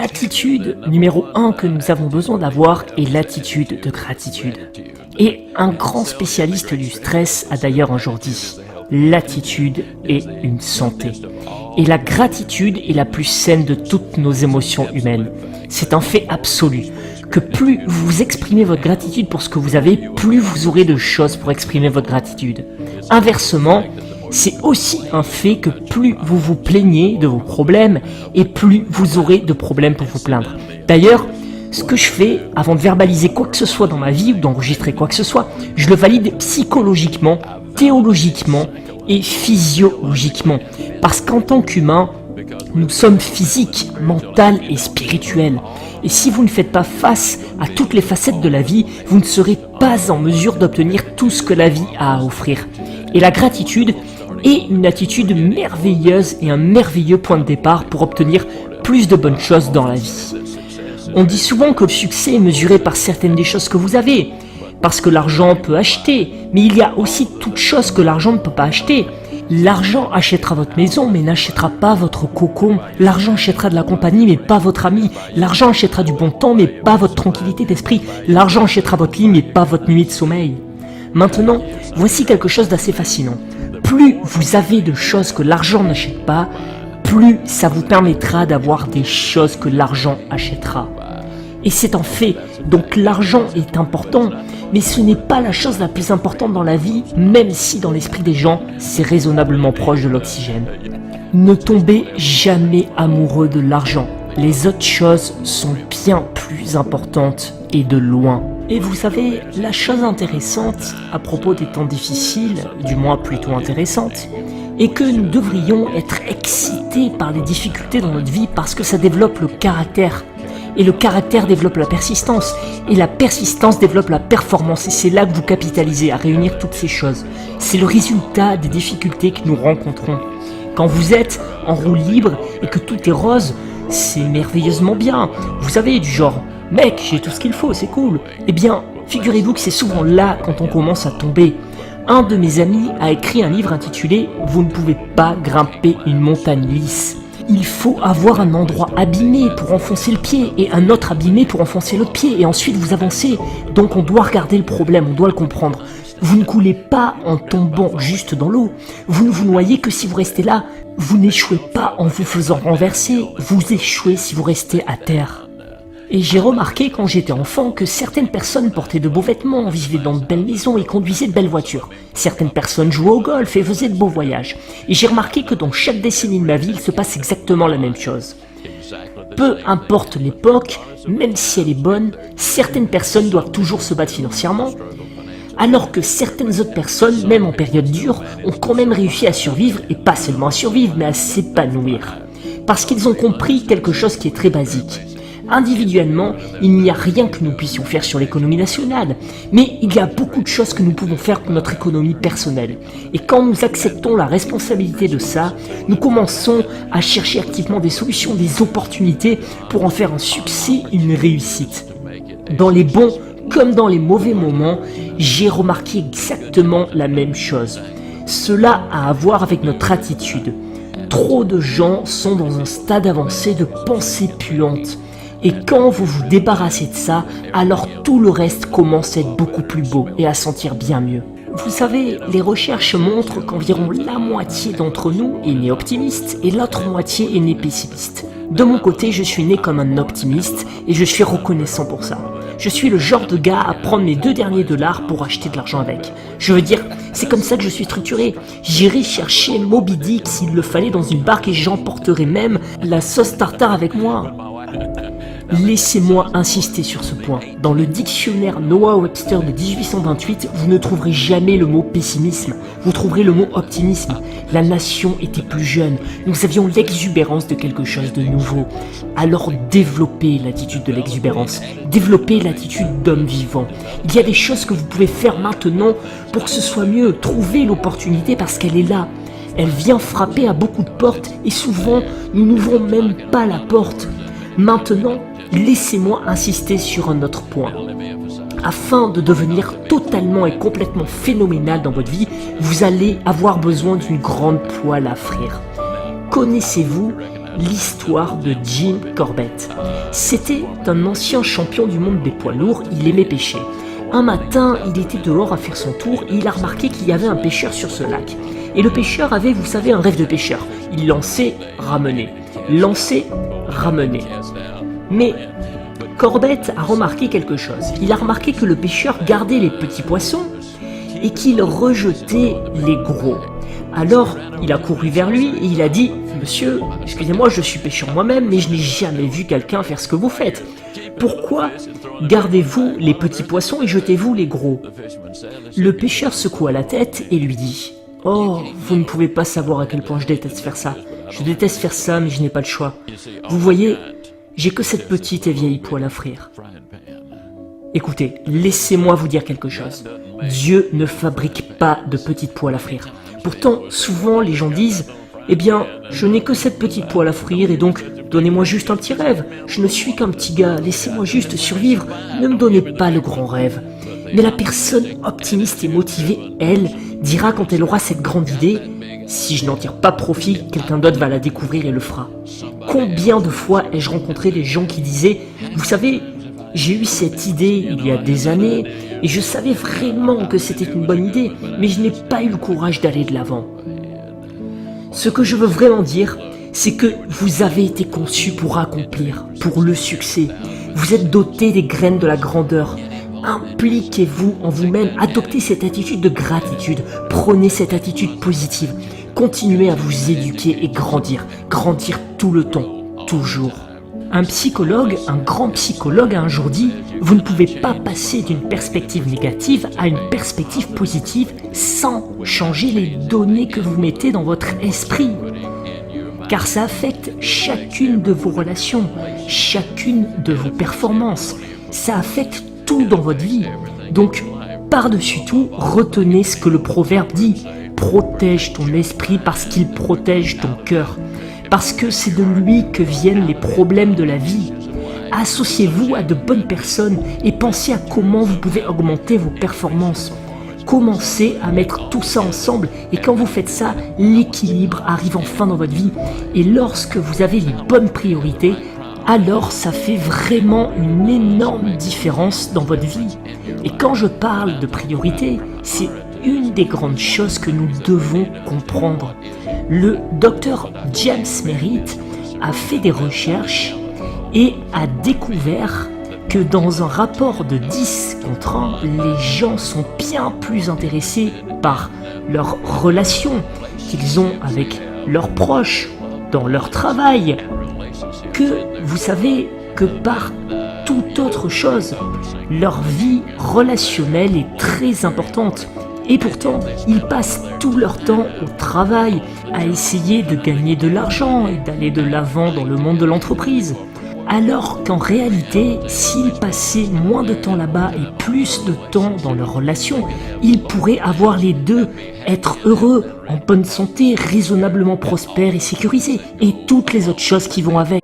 L'attitude numéro 1 que nous avons besoin d'avoir est l'attitude de gratitude. Et un grand spécialiste du stress a d'ailleurs un jour dit « L'attitude est une santé ». Et la gratitude est la plus saine de toutes nos émotions humaines. C'est un fait absolu, que plus vous exprimez votre gratitude pour ce que vous avez, plus vous aurez de choses pour exprimer votre gratitude. Inversement, c'est aussi un fait que plus vous vous plaignez de vos problèmes, et plus vous aurez de problèmes pour vous plaindre. D'ailleurs, ce que je fais avant de verbaliser quoi que ce soit dans ma vie ou d'enregistrer quoi que ce soit, je le valide psychologiquement, théologiquement et physiologiquement. Parce qu'en tant qu'humain, nous sommes physiques, mentales et spirituels. Et si vous ne faites pas face à toutes les facettes de la vie, vous ne serez pas en mesure d'obtenir tout ce que la vie a à offrir. Et la gratitude est une attitude merveilleuse et un merveilleux point de départ pour obtenir plus de bonnes choses dans la vie. On dit souvent que le succès est mesuré par certaines des choses que vous avez, parce que l'argent peut acheter, mais il y a aussi toutes choses que l'argent ne peut pas acheter. L'argent achètera votre maison, mais n'achètera pas votre cocon. L'argent achètera de la compagnie, mais pas votre ami. L'argent achètera du bon temps, mais pas votre tranquillité d'esprit. L'argent achètera votre lit, mais pas votre nuit de sommeil. Maintenant, voici quelque chose d'assez fascinant. Plus vous avez de choses que l'argent n'achète pas, plus ça vous permettra d'avoir des choses que l'argent achètera. Et c'est un fait, donc l'argent est important, mais ce n'est pas la chose la plus importante dans la vie, même si dans l'esprit des gens, c'est raisonnablement proche de l'oxygène. Ne tombez jamais amoureux de l'argent. Les autres choses sont bien plus importantes et de loin. Et vous savez, la chose intéressante à propos des temps difficiles, du moins plutôt intéressante, est que nous devrions être excités par les difficultés dans notre vie parce que ça développe le caractère. Et le caractère développe la persistance. Et la persistance développe la performance. Et c'est là que vous capitalisez à réunir toutes ces choses. C'est le résultat des difficultés que nous rencontrons. Quand vous êtes en roue libre et que tout est rose, c'est merveilleusement bien. Vous savez, du genre, mec, j'ai tout ce qu'il faut, c'est cool. Eh bien, figurez-vous que c'est souvent là quand on commence à tomber. Un de mes amis a écrit un livre intitulé « Vous ne pouvez pas grimper une montagne lisse ». Il faut avoir un endroit abîmé pour enfoncer le pied et un autre abîmé pour enfoncer l'autre pied et ensuite vous avancez. Donc on doit regarder le problème, on doit le comprendre. Vous ne coulez pas en tombant juste dans l'eau. Vous ne vous noyez que si vous restez là. Vous n'échouez pas en vous faisant renverser. Vous échouez si vous restez à terre. Et j'ai remarqué quand j'étais enfant que certaines personnes portaient de beaux vêtements, vivaient dans de belles maisons et conduisaient de belles voitures. Certaines personnes jouaient au golf et faisaient de beaux voyages. Et j'ai remarqué que dans chaque décennie de ma vie, il se passe exactement la même chose. Peu importe l'époque, même si elle est bonne, certaines personnes doivent toujours se battre financièrement, alors que certaines autres personnes, même en période dure, ont quand même réussi à survivre, et pas seulement à survivre, mais à s'épanouir. Parce qu'ils ont compris quelque chose qui est très basique. Individuellement, il n'y a rien que nous puissions faire sur l'économie nationale, mais il y a beaucoup de choses que nous pouvons faire pour notre économie personnelle. Et quand nous acceptons la responsabilité de ça, nous commençons à chercher activement des solutions, des opportunités pour en faire un succès, une réussite. Dans les bons comme dans les mauvais moments, j'ai remarqué exactement la même chose. Cela a à voir avec notre attitude. Trop de gens sont dans un stade avancé de pensée puante. Et quand vous vous débarrassez de ça, alors tout le reste commence à être beaucoup plus beau et à sentir bien mieux. Vous savez, les recherches montrent qu'environ la moitié d'entre nous est né optimiste et l'autre moitié est né pessimiste. De mon côté, je suis né comme un optimiste et je suis reconnaissant pour ça. Je suis le genre de gars à prendre mes 2 derniers $ pour acheter de l'argent avec. Je veux dire, c'est comme ça que je suis structuré. J'irai chercher Moby Dick s'il le fallait dans une barque et j'emporterai même la sauce tartare avec moi. Laissez-moi insister sur ce point. Dans le dictionnaire Noah Webster de 1828, vous ne trouverez jamais le mot pessimisme, vous trouverez le mot optimisme. La nation était plus jeune, nous avions l'exubérance de quelque chose de nouveau. Alors développez l'attitude de l'exubérance, développez l'attitude d'homme vivant. Il y a des choses que vous pouvez faire maintenant pour que ce soit mieux. Trouvez l'opportunité parce qu'elle est là. Elle vient frapper à beaucoup de portes et souvent, nous n'ouvrons même pas la porte. Maintenant, laissez-moi insister sur un autre point. Afin de devenir totalement et complètement phénoménal dans votre vie, vous allez avoir besoin d'une grande poêle à frire. Connaissez-vous l'histoire de Jim Corbett. C'était un ancien champion du monde des poids lourds, il aimait pêcher. Un matin, il était dehors à faire son tour et il a remarqué qu'il y avait un pêcheur sur ce lac. Et le pêcheur avait, vous savez, un rêve de pêcheur. Il lançait, ramenait. Lançait, ramenait. Mais Corbett a remarqué quelque chose. Il a remarqué que le pêcheur gardait les petits poissons et qu'il rejetait les gros. Alors, il a couru vers lui et il a dit « Monsieur, excusez-moi, je suis pêcheur moi-même, mais je n'ai jamais vu quelqu'un faire ce que vous faites. Pourquoi gardez-vous les petits poissons et jetez-vous les gros ?» Le pêcheur secoua la tête et lui dit « Oh, vous ne pouvez pas savoir à quel point je déteste faire ça. Je déteste faire ça, mais je n'ai pas le choix. Vous voyez, j'ai que cette petite et vieille poêle à frire. Écoutez, laissez-moi vous dire quelque chose. Dieu ne fabrique pas de petites poêles à frire. Pourtant, souvent, les gens disent « Eh bien, je n'ai que cette petite poêle à frire et donc, donnez-moi juste un petit rêve. Je ne suis qu'un petit gars, laissez-moi juste survivre. Ne me donnez pas le grand rêve. » Mais la personne optimiste et motivée, elle, dira quand elle aura cette grande idée « Si je n'en tire pas profit, quelqu'un d'autre va la découvrir et le fera. » Combien de fois ai-je rencontré des gens qui disaient « Vous savez, j'ai eu cette idée il y a des années et je savais vraiment que c'était une bonne idée, mais je n'ai pas eu le courage d'aller de l'avant. » Ce que je veux vraiment dire, c'est que vous avez été conçu pour accomplir, pour le succès. Vous êtes doté des graines de la grandeur. Impliquez-vous en vous-même, adoptez cette attitude de gratitude, prenez cette attitude positive, continuez à vous éduquer et grandir tout le temps, toujours. Un psychologue, un grand psychologue a un jour dit « Vous ne pouvez pas passer d'une perspective négative à une perspective positive sans changer les données que vous mettez dans votre esprit. » Car ça affecte chacune de vos relations, chacune de vos performances. Ça affecte tout dans votre vie. Donc, par-dessus tout, retenez ce que le proverbe dit. Protège ton esprit parce qu'il protège ton cœur. Parce que c'est de lui que viennent les problèmes de la vie. Associez-vous à de bonnes personnes et pensez à comment vous pouvez augmenter vos performances. Commencez à mettre tout ça ensemble et quand vous faites ça, l'équilibre arrive enfin dans votre vie. Et lorsque vous avez les bonnes priorités, alors ça fait vraiment une énorme différence dans votre vie. Et quand je parle de priorité, c'est une des grandes choses que nous devons comprendre. Le docteur James Merritt a fait des recherches et a découvert que dans un rapport de 10 contre 1, les gens sont bien plus intéressés par leurs relations qu'ils ont avec leurs proches, dans leur travail, que vous savez que par toute autre chose. Leur vie relationnelle est très importante. Et pourtant, ils passent tout leur temps au travail, à essayer de gagner de l'argent et d'aller de l'avant dans le monde de l'entreprise. Alors qu'en réalité, s'ils passaient moins de temps là-bas et plus de temps dans leurs relations, ils pourraient avoir les deux, être heureux, en bonne santé, raisonnablement prospères et sécurisés, et toutes les autres choses qui vont avec.